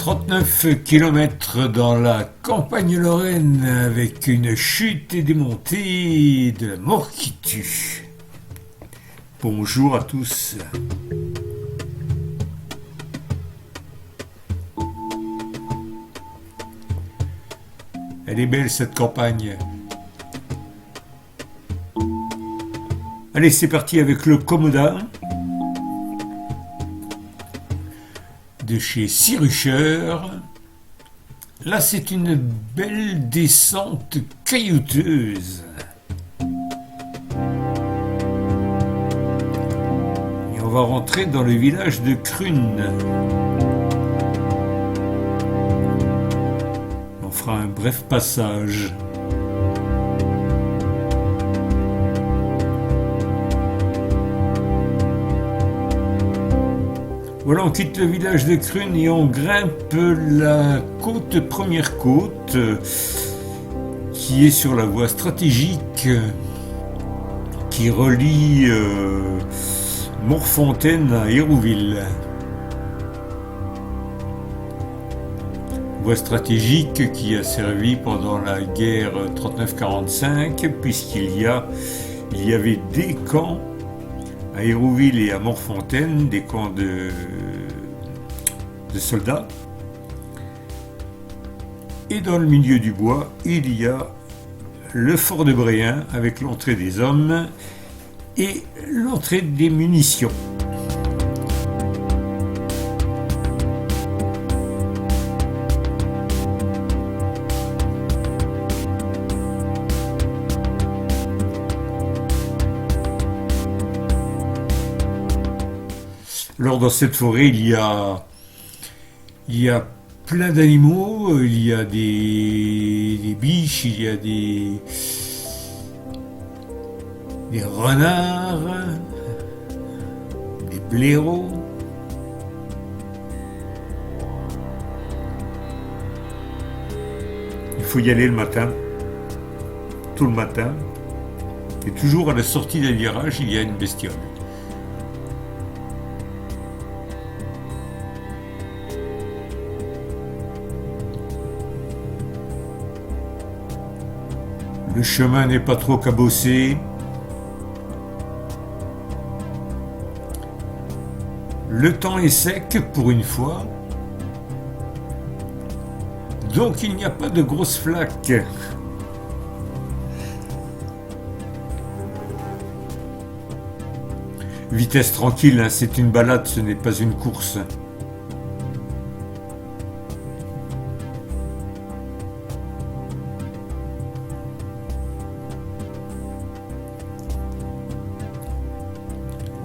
39 km dans la campagne lorraine avec une chute et des montées de la mort qui tue. Bonjour à tous. Elle est belle cette campagne. Allez, c'est parti avec le Komoda de chez Sirucher. Là, c'est une belle descente caillouteuse. Et on va rentrer dans le village de Krun. On fera un bref passage. Voilà, on quitte le village de Krun et on grimpe la première côte, qui est sur la voie stratégique qui relie Morfontaine à Hérouville. Voie stratégique qui a servi pendant la guerre 39-45, puisqu'il y avait des camps à Hérouville et à Morfontaine, des camps de soldats. Et dans le milieu du bois, il y a le fort de Bréhin avec l'entrée des hommes et l'entrée des munitions. Alors dans cette forêt, il y a plein d'animaux, il y a des biches, il y a des renards, des blaireaux. Il faut y aller le matin, tout le matin, et toujours à la sortie d'un virage, il y a une bestiole. Le chemin n'est pas trop cabossé. Le temps est sec pour une fois. Donc il n'y a pas de grosses flaques. Vitesse tranquille, hein, c'est une balade, ce n'est pas une course.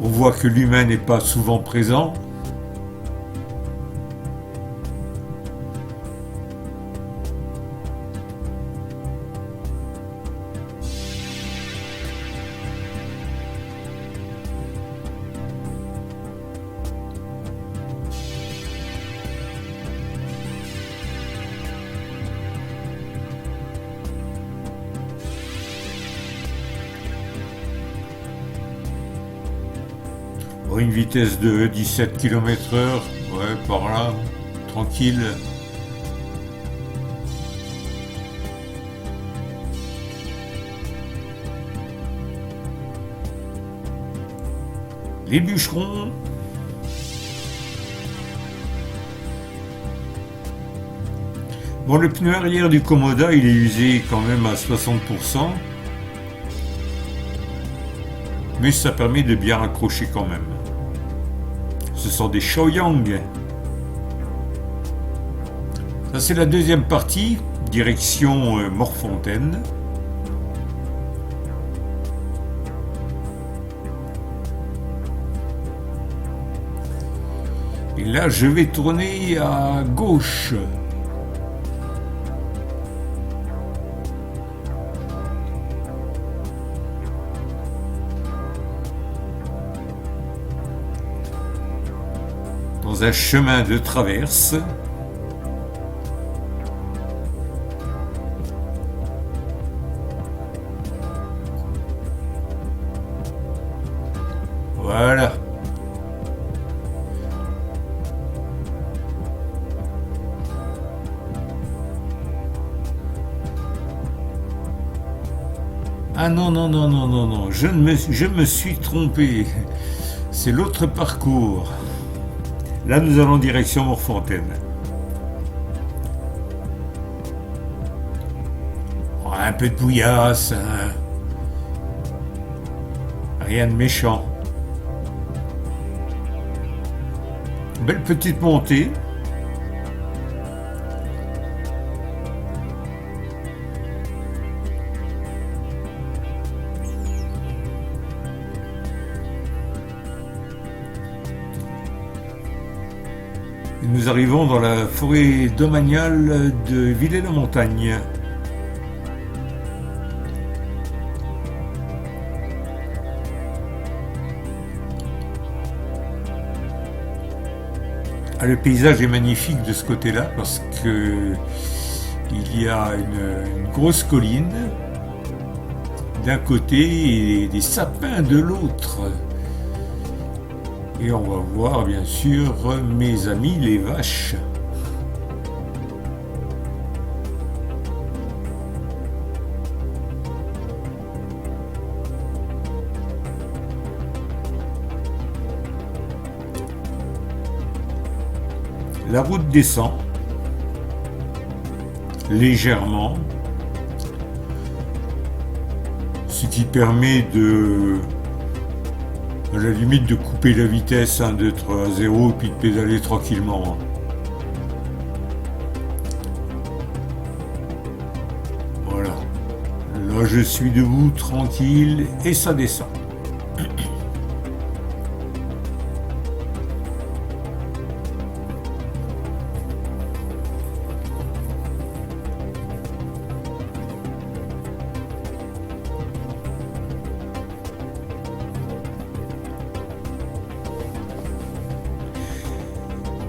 On voit que l'humain n'est pas souvent présent. Une vitesse de 17 km/h, ouais, par là, tranquille. Les bûcherons. Bon, le pneu arrière du Komoda, il est usé quand même à 60%. Mais ça permet de bien accrocher quand même. Ce sont des Shaoyang. Ça, c'est la deuxième partie, direction Morfontaine. Et là, je vais tourner à gauche. Dans un chemin de traverse. Voilà. Ah non, non, non, non, non, non, je me suis trompé. C'est l'autre parcours. Là, nous allons direction Morfontaine. Oh, un peu de pouillasse, hein. Rien de méchant. Belle petite montée. Nous arrivons dans la forêt domaniale de Villers-la-Montagne. Ah, le paysage est magnifique de ce côté-là parce que il y a une grosse colline d'un côté et des sapins de l'autre. Et on va voir bien sûr mes amis les vaches. La route descend légèrement, ce qui permet à la limite de couper la vitesse, hein, d'être à zéro et puis de pédaler tranquillement. Voilà. Là, je suis debout, tranquille, et ça descend.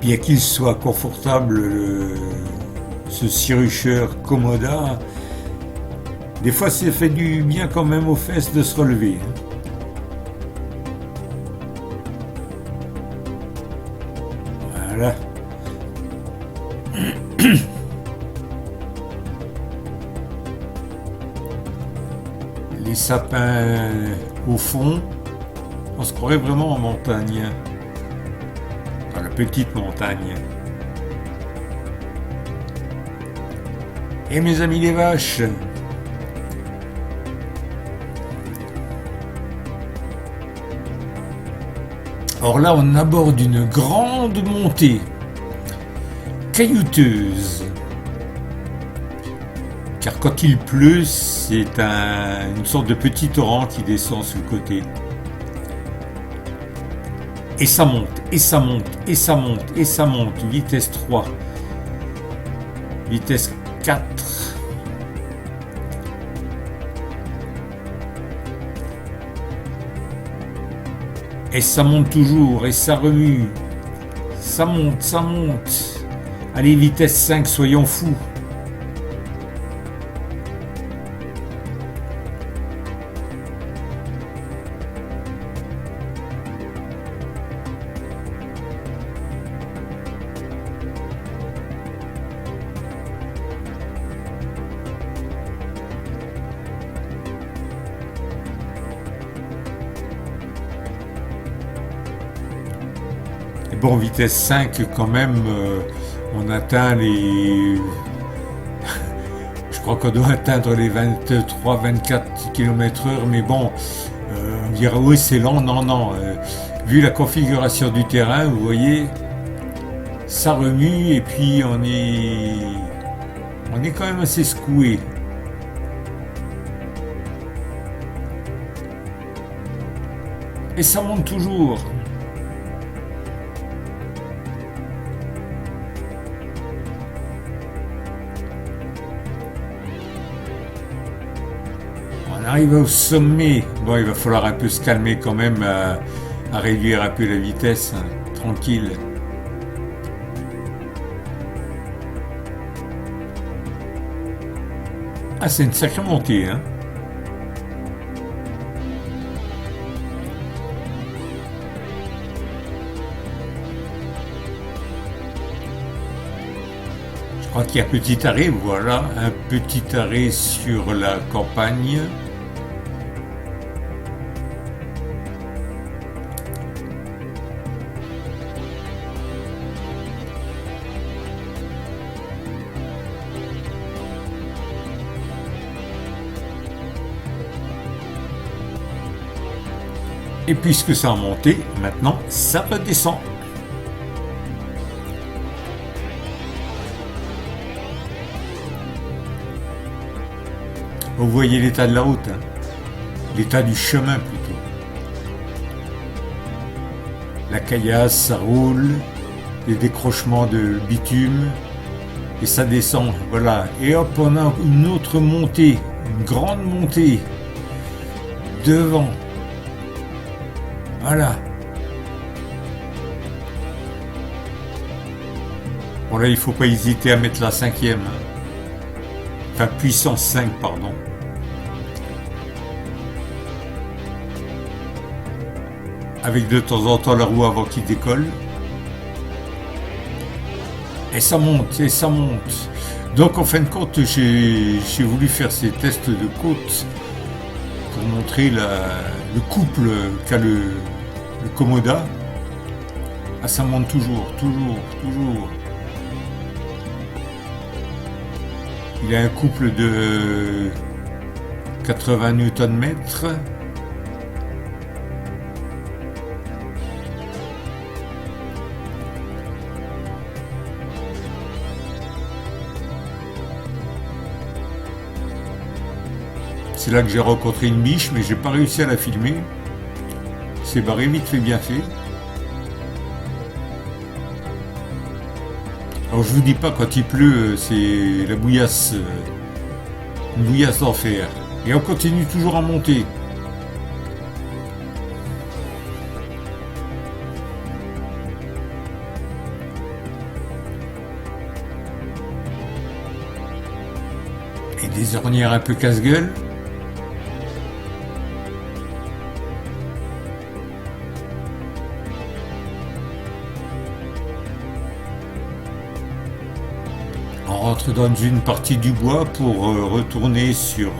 Bien qu'il soit confortable, ce Sirucher Comoda, des fois ça fait du bien quand même aux fesses de se relever. Voilà. Les sapins au fond, on se croirait vraiment en montagne. Dans la petite montagne. Et mes amis les vaches. Or là, on aborde une grande montée, caillouteuse. Car quand il pleut, c'est une sorte de petit torrent qui descend sur le côté. Et ça monte, et ça monte, et ça monte, et ça monte. Vitesse 3. Vitesse 4. Et ça monte toujours, et ça remue. Ça monte, ça monte. Allez, vitesse 5, soyons fous. Bon, vitesse 5 quand même, on atteint les... Je crois qu'on doit atteindre les 23-24 km/h, mais bon, on dira oui c'est lent, non, non. Vu la configuration du terrain, vous voyez, ça remue et puis on est quand même assez secoué. Et ça monte toujours. On arrive au sommet. Bon, il va falloir un peu se calmer quand même, à réduire un peu la vitesse, hein, tranquille. Ah, c'est une sacrée montée, hein. Je crois qu'il y a petit arrêt, voilà, un petit arrêt sur la campagne. Et puisque ça a monté, maintenant ça redescend. Vous voyez l'état de la route, hein, l'état du chemin plutôt. La caillasse, ça roule, les décrochements de bitume, et ça descend, voilà. Et hop, on a une autre montée, une grande montée, devant. Voilà. Bon là, il faut pas hésiter à mettre la cinquième. Enfin, puissance 5, pardon. Avec de temps en temps la roue avant qu'il décolle. Et ça monte, et ça monte. Donc en fin de compte, j'ai voulu faire ces tests de côte pour montrer le couple qu'a le Komoda. Ah, ça monte toujours, toujours, toujours. Il a un couple de 80 Nm. C'est là que j'ai rencontré une biche, mais j'ai pas réussi à la filmer. C'est barré vite fait bien fait. Alors je vous dis pas, quand il pleut, c'est la bouillasse, une bouillasse d'enfer. Et on continue toujours à monter. Et des ornières un peu casse-gueule. On rentre dans une partie du bois pour retourner sur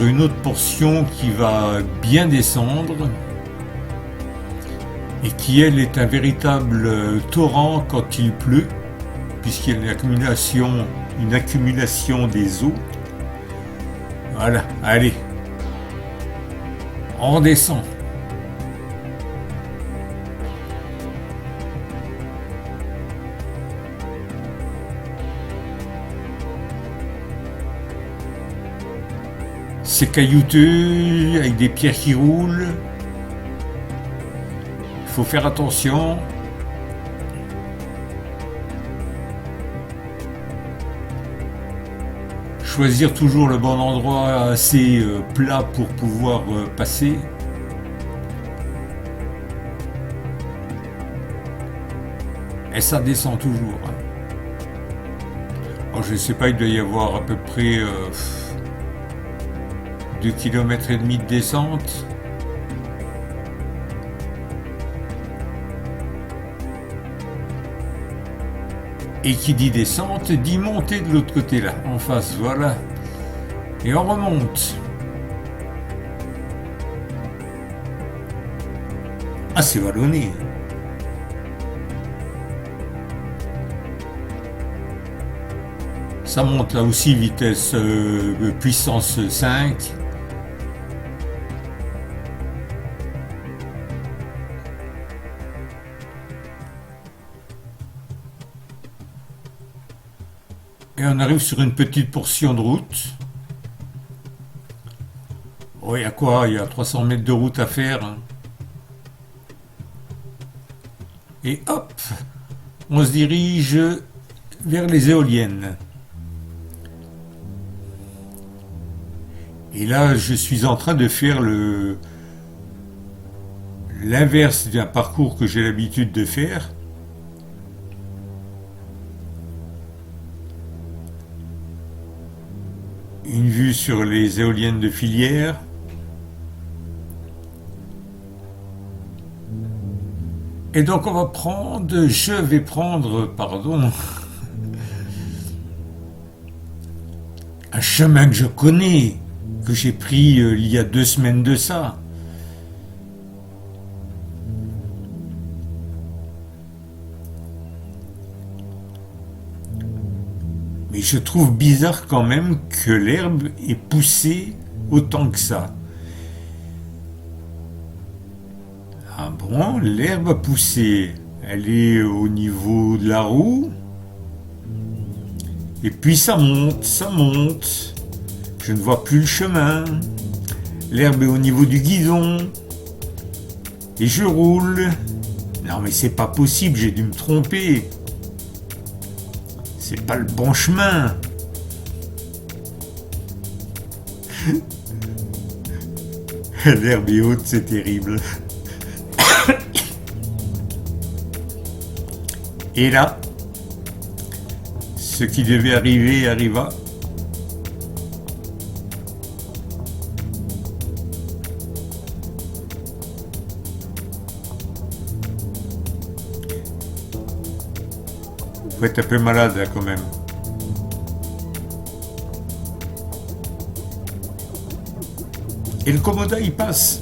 une autre portion qui va bien descendre et qui elle est un véritable torrent quand il pleut, puisqu'il y a une accumulation des eaux. Voilà, allez, on redescend. C'est caillouteux, avec des pierres qui roulent. Il faut faire attention. Choisir toujours le bon endroit assez plat pour pouvoir passer. Et ça descend toujours. Alors, je ne sais pas, il doit y avoir à peu près 2,5 km de descente. Et qui dit descente, dit montée de l'autre côté là, en face, voilà. Et on remonte. Ah, c'est vallonné. Ça monte là aussi, vitesse puissance 5. Et on arrive sur une petite portion de route. Oh, il y a quoi? Il y a 300 mètres de route à faire. Hein. Et hop, on se dirige vers les éoliennes. Et là, je suis en train de faire l'inverse d'un parcours que j'ai l'habitude de faire. Une vue sur les éoliennes de Filière. Et donc je vais prendre, un chemin que je connais, que j'ai pris il y a 2 semaines de ça. Mais je trouve bizarre quand même que l'herbe ait poussé autant que ça. Bon, l'herbe a poussé. Elle est au niveau de la roue. Et puis ça monte, ça monte. Je ne vois plus le chemin. L'herbe est au niveau du guidon. Et je roule. Non mais c'est pas possible, j'ai dû me tromper. C'est pas le bon chemin. L'herbe est haute, c'est terrible. Et là, ce qui devait arriver arriva. Faut être un peu malade là, quand même. Et le Komoda il passe.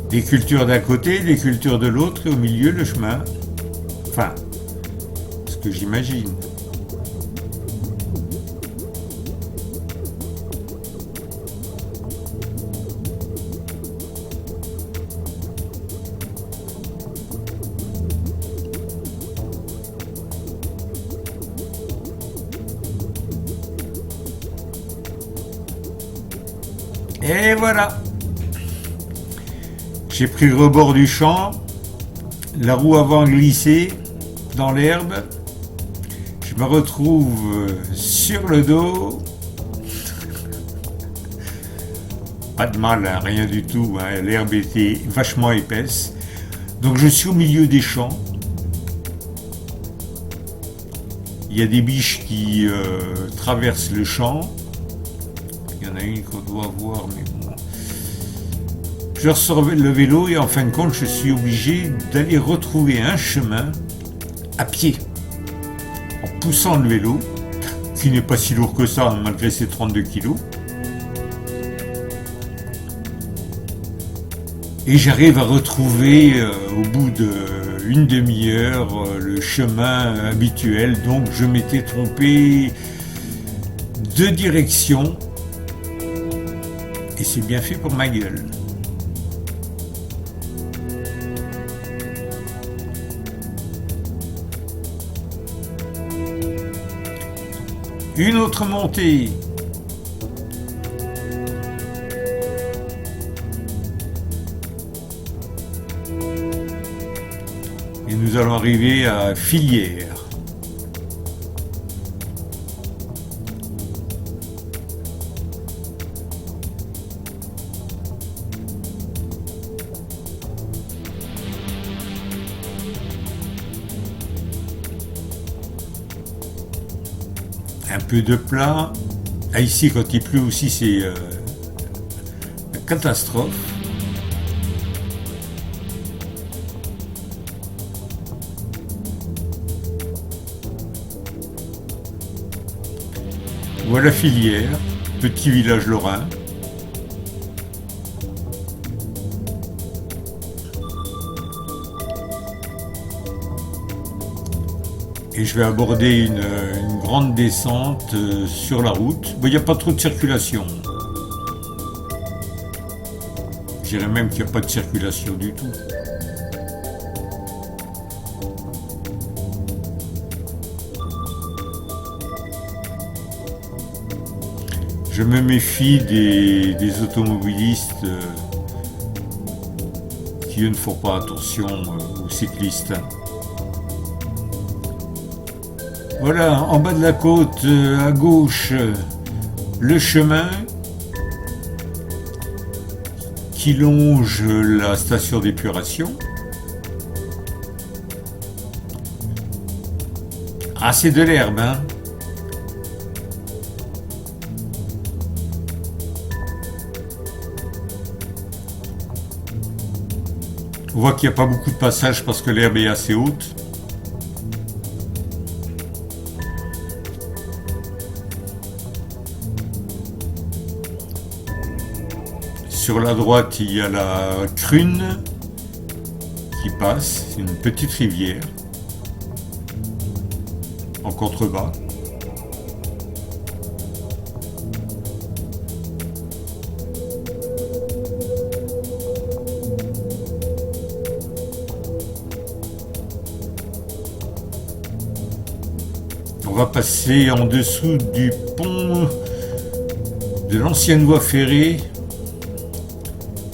Des cultures d'un côté, des cultures de l'autre, et au milieu le chemin. Enfin, ce que j'imagine. Et voilà. J'ai pris le rebord du champ, la roue avant glissée dans l'herbe, je me retrouve sur le dos, pas de mal, hein, rien du tout, hein, l'herbe était vachement épaisse, donc je suis au milieu des champs, il y a des biches qui traversent le champ, il y en a une qu'on doit voir, mais bon. Je ressors le vélo et en fin de compte, je suis obligé d'aller retrouver un chemin à pied, en poussant le vélo, qui n'est pas si lourd que ça malgré ses 32 kilos. Et j'arrive à retrouver au bout d'une demi-heure le chemin habituel, donc je m'étais trompé de direction et c'est bien fait pour ma gueule. Une autre montée. Et nous allons arriver à Filière. Un peu de plat. Ah, ici, quand il pleut aussi, c'est une catastrophe. Voilà Filière, petit village lorrain. Et je vais aborder une grande descente sur la route. Bon, il n'y a pas trop de circulation. Je dirais même qu'il n'y a pas de circulation du tout. Je me méfie des automobilistes qui eux ne font pas attention aux cyclistes. Voilà, en bas de la côte, à gauche, le chemin qui longe la station d'épuration. Ah, c'est de l'herbe, hein. On voit qu'il n'y a pas beaucoup de passages parce que l'herbe est assez haute. Sur la droite, il y a la Crune qui passe, c'est une petite rivière. en contrebas. On va passer en dessous du pont de l'ancienne voie ferrée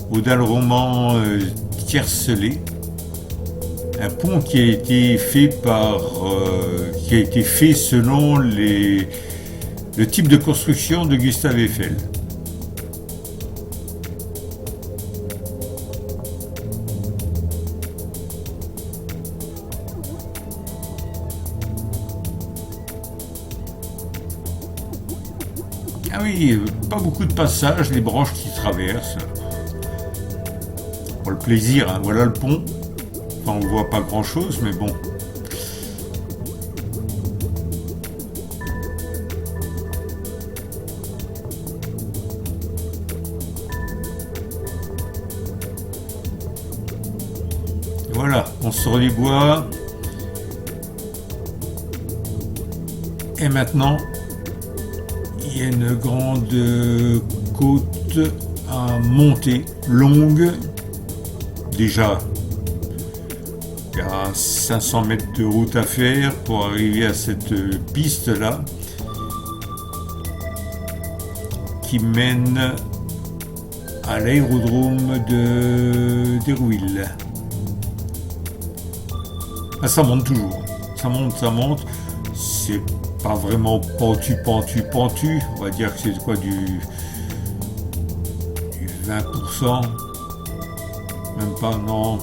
au dalles roman tiercelé. Un pont qui a été fait selon le type de construction de Gustave Eiffel. Ah oui, pas beaucoup de passages, les branches qui traversent. Pour le plaisir, hein. Voilà le pont. Enfin, on voit pas grand chose, mais bon. Voilà, on sort les bois. Et maintenant, il y a une grande côte à monter, longue. Déjà, il y a 500 mètres de route à faire pour arriver à cette piste-là qui mène à l'aérodrome d'Hérouville. Ah, ça monte toujours. Ça monte. C'est pas vraiment pentu. On va dire que c'est quoi, du 20%. Même pas, non.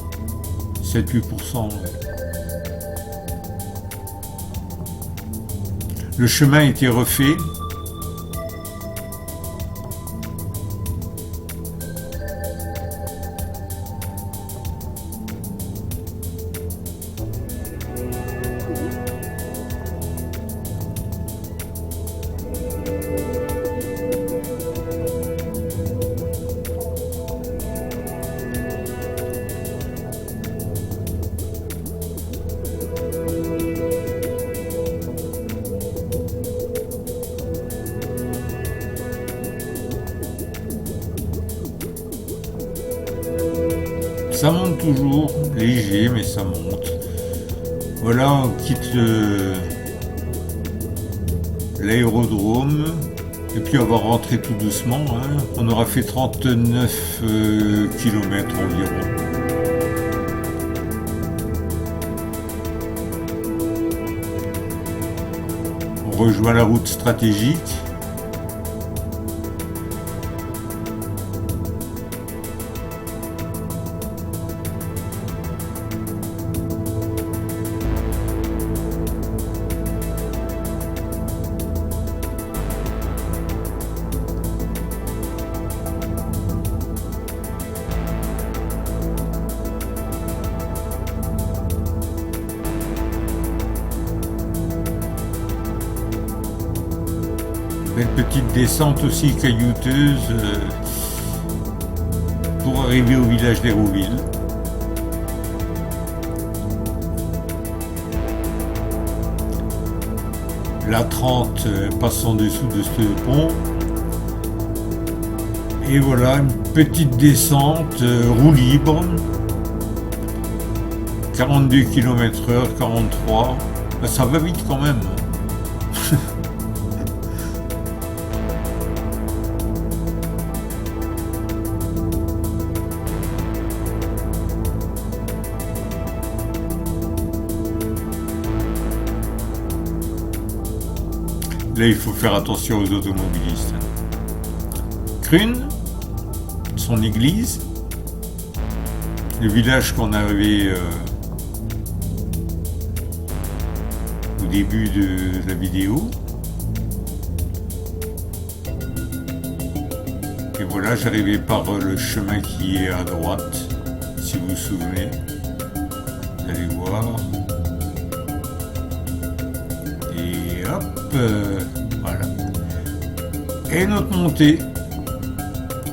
7-8%. Le chemin a été refait. Ça monte toujours, léger, mais ça monte. Voilà, on quitte l'aérodrome. Et puis on va rentrer tout doucement. Hein. On aura fait 39 km environ. On rejoint la route stratégique. Une petite descente aussi caillouteuse pour arriver au village d'Hérouville. La 30 passe en dessous de ce pont. Et voilà, une petite descente, roue libre. 42 km/h, 43. Ça va vite quand même. Là, il faut faire attention aux automobilistes. Crune, son église, le village qu'on avait au début de la vidéo. Et voilà, j'arrivais par le chemin qui est à droite, si vous vous souvenez. Vous allez voir. Et hop, voilà. Et notre montée,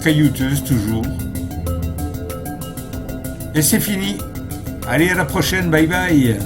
caillouteuse toujours. Et c'est fini. Allez, à la prochaine, bye bye.